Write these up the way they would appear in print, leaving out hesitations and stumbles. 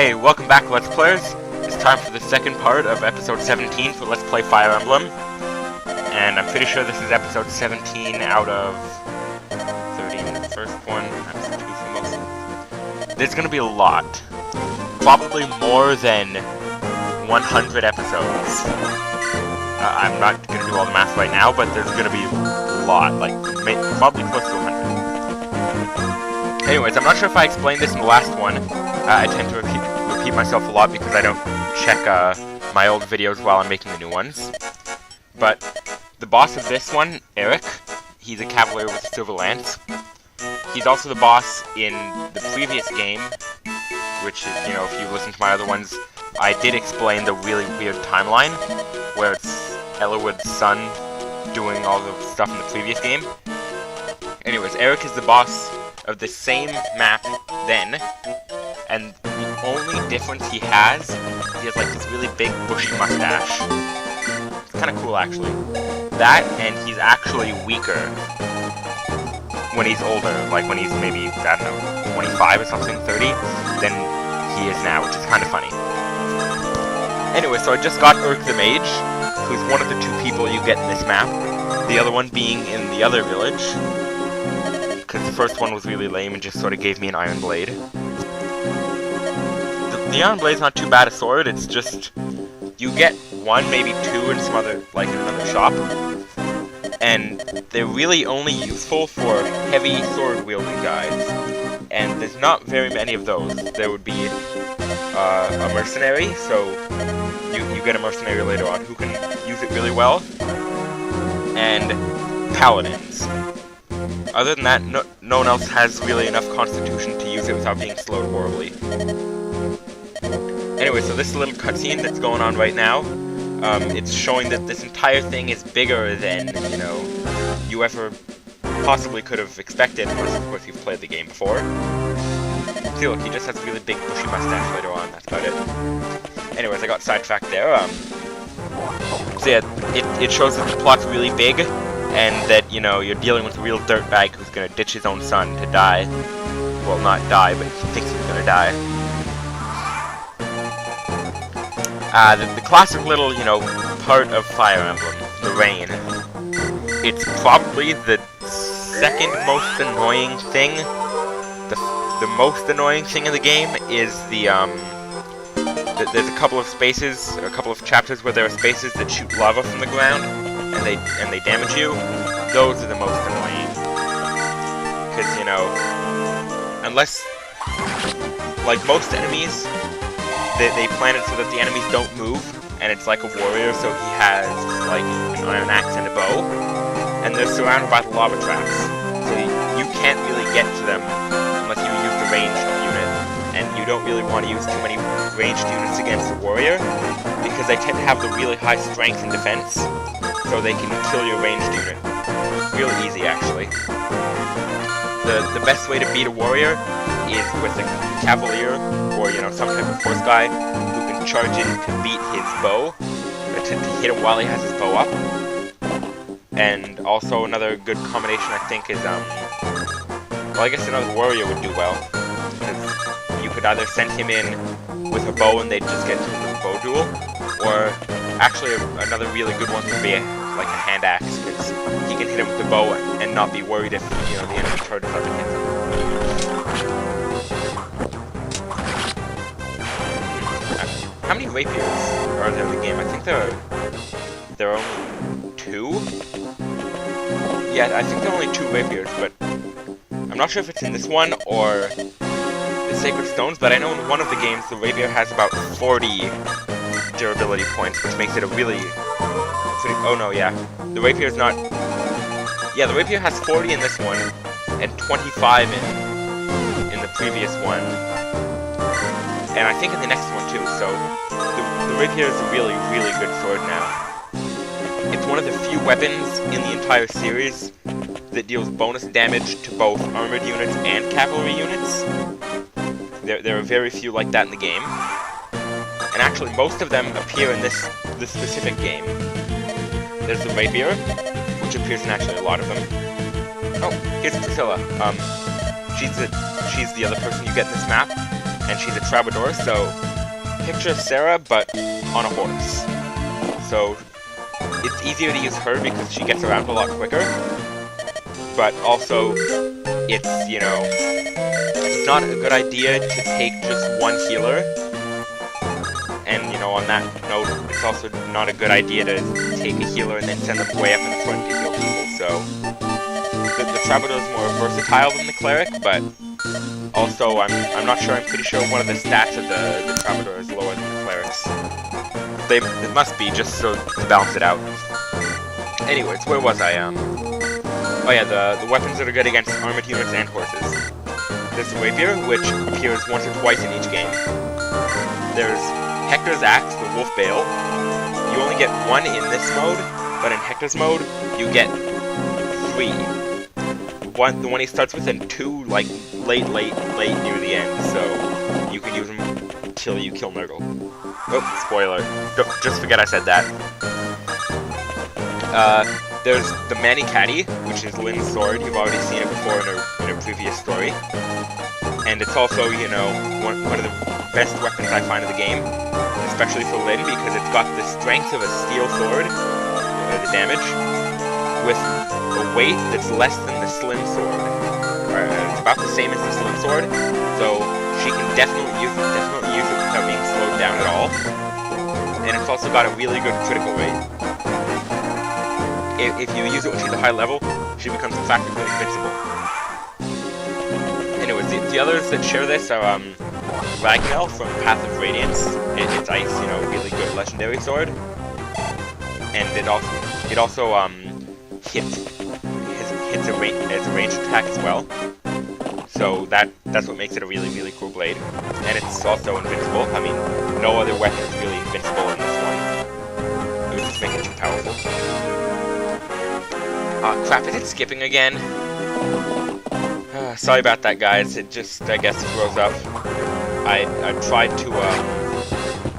Hey, welcome back, Let's Players. It's time for the second part of episode 17 for Let's Play Fire Emblem. And I'm pretty sure this is episode 17 out of 30 in the first one, times 2 for most. There's gonna be a lot. Probably more than 100 episodes. I'm not gonna do all the math right now, but there's gonna be a lot, like, probably close to 100. Anyways, I'm not sure if I explained this in the last one. I tend to repeat myself a lot because I don't check my old videos while I'm making the new ones. But the boss of this one, Eric, he's a cavalier with a silver lance. He's also the boss in the previous game, which is, you know, if you listen to my other ones, I did explain the really weird timeline, where it's Ellawood's son doing all the stuff in the previous game. Anyways, Eric is the boss of the same map then, and the only difference he has like this really big bushy mustache. It's kind of cool, actually. That, and he's actually weaker when he's older, like when he's maybe, I don't know, 25 or something, 30, than he is now, which is kind of funny. Anyway, so I just got Urk the Mage, who's one of the two people you get in this map, the other one being in the other village, because the first one was really lame and just sort of gave me an iron blade. The iron blade's not too bad a sword, it's just, you get one, maybe two in some other, like in another shop, and they're really only useful for heavy sword wielding guys, and there's not very many of those. There would be a mercenary, so you get a mercenary later on who can use it really well, and paladins. Other than that, no one else has really enough constitution to use it without being slowed horribly. Anyway, so this is a little cutscene that's going on right now. It's showing that this entire thing is bigger than, you know, you ever possibly could have expected, unless of course you've played the game before. See, look, he just has a really big bushy mustache later on, that's about it. Anyways, I got sidetracked there. So yeah, it shows that the plot's really big, and that, you know, you're dealing with a real dirtbag who's gonna ditch his own son to die. Well, not die, but he thinks he's gonna die. The classic little, you know, part of Fire Emblem, the rain. It's probably the second most annoying thing. The most annoying thing in the game is there's a couple of spaces, a couple of chapters where there are spaces that shoot lava from the ground, and they damage you. Those are the most annoying. Because, you know, unless, like most enemies, they plan it so that the enemies don't move, and it's like a warrior, so he has like an iron axe and a bow, and they're surrounded by the lava traps, so you can't really get to them unless you use the ranged unit, and you don't really want to use too many ranged units against a warrior, because they tend to have the really high strength and defense, so they can kill your ranged unit. Real easy, actually. The best way to beat a warrior is with a cavalier, or, you know, some type of horse guy who can charge in to beat his bow, to hit him while he has his bow up. And also another good combination, I think, is, well, I guess another warrior would do well, because you could either send him in with a bow and they'd just get into a bow duel, or actually another really good one would be like a hand axe, because he can hit him with the bow and not be worried if, you know, the enemy charges up and hits him. How many rapiers are there in the game? I think there are only 2? Yeah, I think there are only 2 rapiers, but I'm not sure if it's in this one or the Sacred Stones, but I know in one of the games the rapier has about 40 durability points, which makes it a really... Oh no, yeah. The rapier's not... Yeah, the rapier has 40 in this one, and 25 in the previous one. And I think in the next one too, so the rapier is a really, really good sword now. It's one of the few weapons in the entire series that deals bonus damage to both armored units and cavalry units. There are very few like that in the game. And actually, most of them appear in this specific game. There's the rapier, which appears in actually a lot of them. Oh, here's Priscilla. She's the other person you get in this map, and she's a troubadour, so picture Sarah, but on a horse. So it's easier to use her because she gets around a lot quicker, but also it's, you know, it's not a good idea to take just one healer. And, you know, on that note, it's also not a good idea to take a healer and then send them way up in the front to heal people, so the Troubadour is more versatile than the Cleric, but also I'm not sure, I'm pretty sure one of the stats of the Troubadour is lower than the Cleric's. It must be, just so to balance it out. Anyways, where was I? Oh yeah, the weapons that are good against armored units and horses. There's the Rapier, which appears once or twice in each game. There's Hector's Axe, the Wolf Bale. You only get one in this mode, but in Hector's mode, you get 3. The one he starts with, and 2, like, late near the end, so you can use them until you kill Nurgle. Oh, spoiler. Just forget I said that. There's the Mani Caddy, which is Lynn's sword. You've already seen it before in a previous story. And it's also, you know, one of the best weapons I find in the game, especially for Lynn, because it's got the strength of a steel sword, the damage, with a weight that's less than the slim sword. It's about the same as the slim sword, so she can definitely use it without being slowed down at all. And it's also got a really good critical rate. If you use it when she's a high level, she becomes practically invincible. Anyways, the others that share this are Ragnell from Path of Radiance. It's ice, you know, really good legendary sword. And it also hits a ranged attack as well. So that's what makes it a really cool blade. And it's also invincible. I mean, no other weapon is really invincible in this one. It would just make it too powerful. Crap, is it skipping again? Sorry about that, guys. It just, I guess, froze up. I tried to,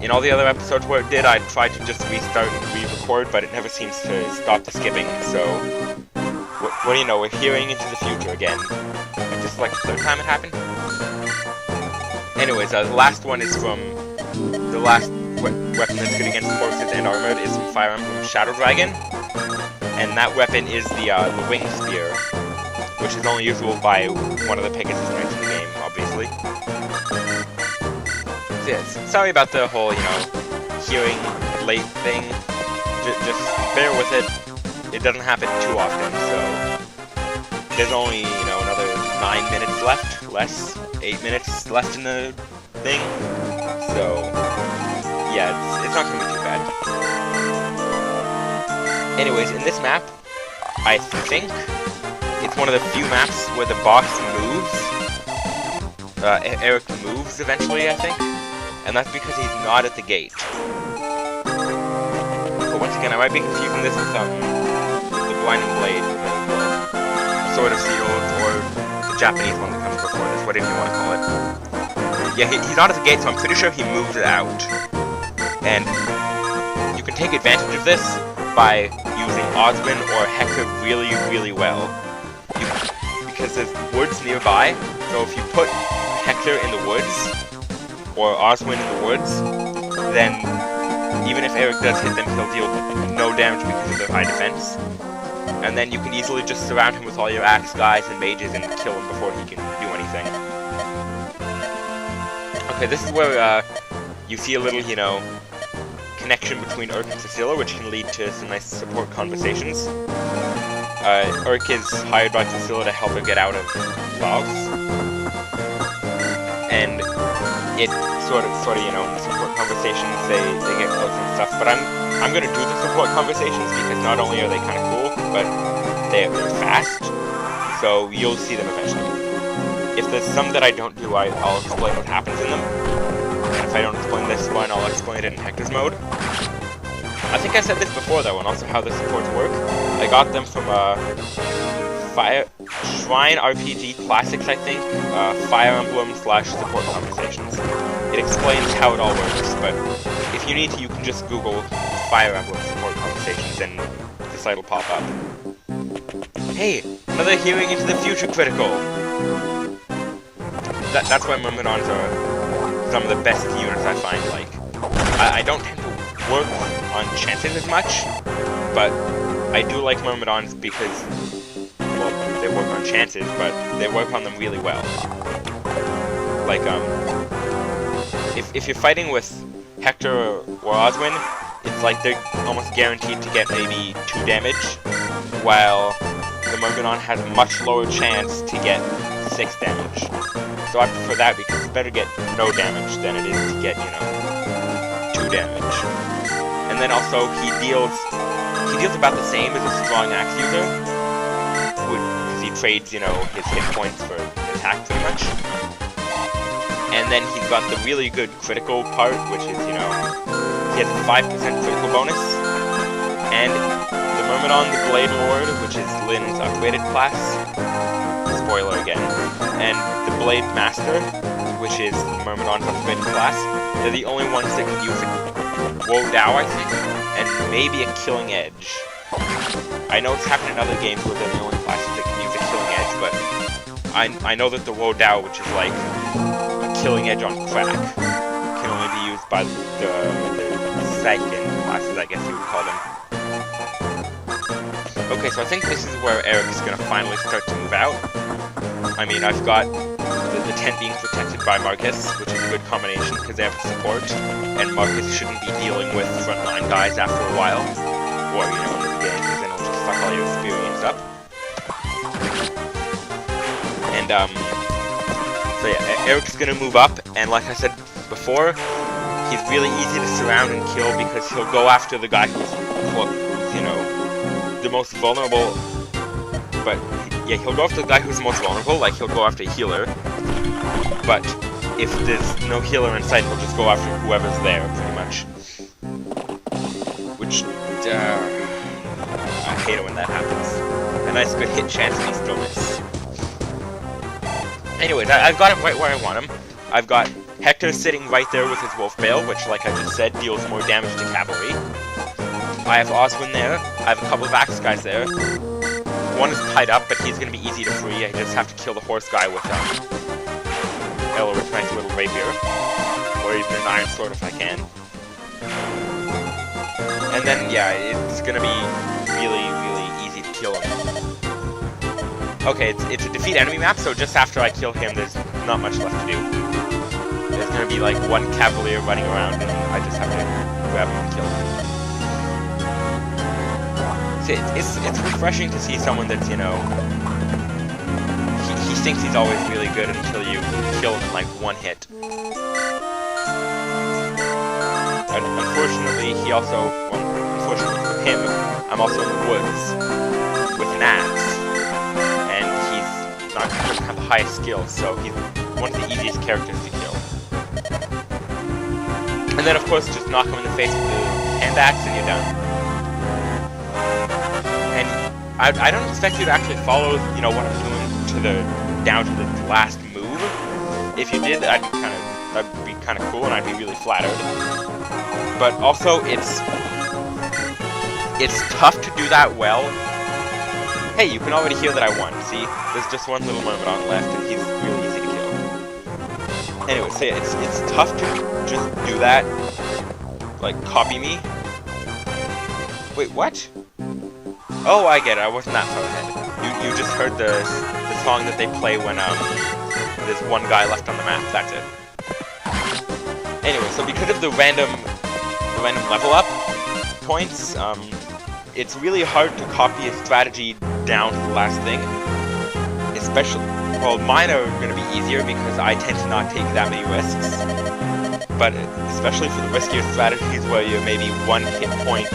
in all the other episodes where it did, I tried to just restart and re-record, but it never seems to stop the skipping, so what do you know, we're hearing into the future again. Just like the third time it happened. Anyways, the last one is from, the last weapon that's good against horses and armored is from Fire Emblem Shadow Dragon, and that weapon is the Wing Spear, which is only usable by one of the Pegasus Knights in the game, obviously. So yeah, sorry about the whole, you know, hearing late thing. Just bear with it. It doesn't happen too often, so there's only, you know, another 9 minutes left, 8 minutes left in the thing. So yeah, it's not gonna be too bad. Anyways, in this map, I think it's one of the few maps where the boss moves. Eric moves eventually, I think. And that's because he's not at the gate. But once again, I might be confusing this with the Blinding Blade, Sword of Seals, or the Japanese one that comes before this, whatever you want to call it. Yeah, he's not at the gate, so I'm pretty sure he moved it out. And you can take advantage of this by using Osmond or Hector really well. Because there's woods nearby, so if you put Hector in the woods, or Oswin in the woods, then even if Eric does hit them, he'll deal no damage because of their high defense. And then you can easily just surround him with all your axe guys and mages and kill him before he can do anything. Okay, this is where you see a little, you know, connection between Urk and Cecilia, which can lead to some nice support conversations. Urk is hired by Cecilia to help her get out of logs, and it sort of, you know, in the support conversations they get close and stuff. But I'm gonna do the support conversations because not only are they kind of cool, but they're fast, so you'll see them eventually. If there's some that I don't do, I'll explain what happens in them. And if I don't explain this one, I'll explain it in Hector's mode. I think I said this before though, and also how the supports work. I got them from Shrine RPG Classics, I think. Fire Emblem / support conversations. It explains how it all works, but if you need to, you can just Google Fire Emblem support conversations and the site will pop up. Hey, another hearing into the future critical. That's why Myrmidons are some of the best units I find. Like, I don't tend to work on chances as much, but I do like Myrmidons because, well, they work on chances, but they work on them really well. Like, if you're fighting with Hector or Oswin, it's like they're almost guaranteed to get maybe 2 damage, while the Myrmidon has a much lower chance to get 6 damage. So I prefer that because it's better to get no damage than it is to get, 2 damage. And then also he deals about the same as a strong axe user, because he trades, his hit points for attack pretty much. And then he's got the really good critical part, which is, he has a 5% critical bonus. And the Myrmidon, the Blade Lord, which is Lynn's upgraded class. Spoiler again. And the Blade Master, which is Myrmidon's upgraded class. They're the only ones that can use a Woe Dao, I think, and maybe a Killing Edge. I know it's happened in other games where they're the only classes that can use a Killing Edge, but I know that the Woe Dao, which is like a Killing Edge on crack, can only be used by the second classes, I guess you would call them. Okay, so I think this is where Eric's gonna finally start to move out. I mean, I've got the tent being protected by Marcus, which is a good combination because they have support, and Marcus shouldn't be dealing with frontline guys after a while, or, in the beginning, because then it'll just fuck all your experience up. And, so yeah, Eric's gonna move up, and like I said before, he's really easy to surround and kill because he'll go after the guy who's the most vulnerable, but yeah, he'll go after the guy who's the most vulnerable, like he'll go after a healer, but if there's no healer in sight, he'll just go after whoever's there, pretty much. Which, I hate it when that happens. A nice good hit chance and he still miss. Anyways, I've got him right where I want him. I've got Hector sitting right there with his Wolf Bale, which, like I just said, deals more damage to cavalry. I have Oswin there. I have a couple of axe guys there. One is tied up, but he's going to be easy to free. I just have to kill the horse guy with Elric's nice little rapier. Or even an iron sword if I can. And then, yeah, it's going to be really, really easy to kill him. Okay, it's a defeat enemy map, so just after I kill him, there's not much left to do. There's going to be like one cavalier running around, and I just have to grab him and kill him. It's refreshing to see someone that's, he thinks he's always really good until you kill him in like one hit. And unfortunately, unfortunately for him, I'm also in the woods with an axe, and doesn't have the highest skill, so he's one of the easiest characters to kill. And then, of course, just knock him in the face with the hand axe and you're done. I don't expect you to actually follow, what I'm doing down to the last move. If you did, that'd be kind of cool, and I'd be really flattered. But also, it's tough to do that well. Hey, you can already hear that I won. See, there's just one little Myrmidon left, and he's really easy to kill. Anyway, so yeah, it's tough to just do that. Like, copy me. Wait, what? Oh, I get it. I wasn't that far ahead. You just heard the song that they play when there's one guy left on the map. That's it. Anyway, so because of the random level up points, it's really hard to copy a strategy down to the last thing. Especially, well, mine are going to be easier because I tend to not take that many risks. But especially for the riskier strategies where you're maybe one hit point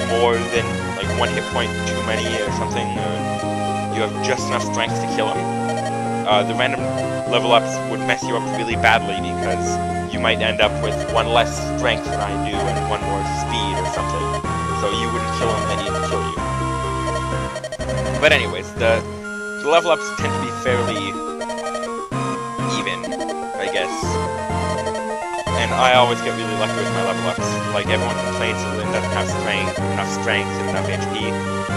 more than, like, one hit point too many or something, or you have just enough strength to kill him. The random level ups would mess you up really badly because you might end up with one less strength than I do and one more speed or something. So you wouldn't kill him, then he'd kill you. But anyways, the level ups tend to be fairly even, I guess. And I always get really lucky with my level ups. Like, everyone complains that Lynn doesn't have enough strength and enough HP.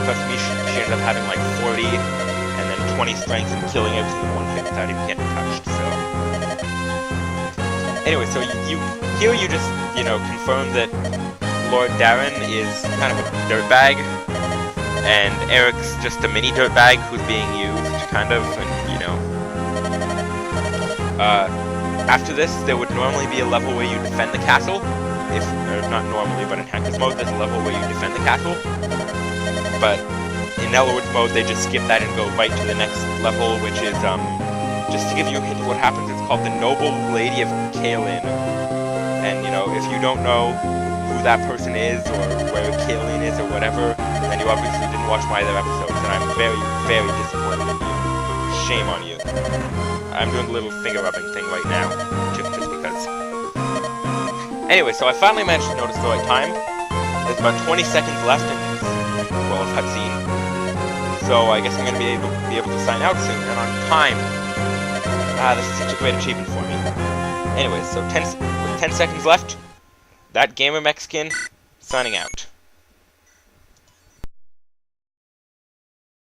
But for me, she ended up having like 40 and then 20 strength and killing everything in one hit without even getting touched, so. Anyway, so here you just, you know, confirm that Lord Darren is kind of a dirtbag, and Eric's just a mini dirtbag who's being used, kind of, and, you know. After this, there would normally be a level where you defend the castle. Not normally, but in Hackers mode, there's a level where you defend the castle. But in Elwood's mode, they just skip that and go right to the next level, which is, just to give you a hint of what happens, it's called the Noble Lady of Kaelin. And, you know, if you don't know who that person is, or where Kaelin is, or whatever, then you obviously didn't watch my other episodes, and I'm very, very disappointed in you. Shame on you. I'm doing the little finger-rubbing thing right now, just because. Anyway, so I finally managed to notice the right time. There's about 20 seconds left in this, well, cutscene. So I guess I'm going to be able to sign out soon, and on time. This is such a great achievement for me. Anyway, so with 10 seconds left, that Gamer Mexican signing out.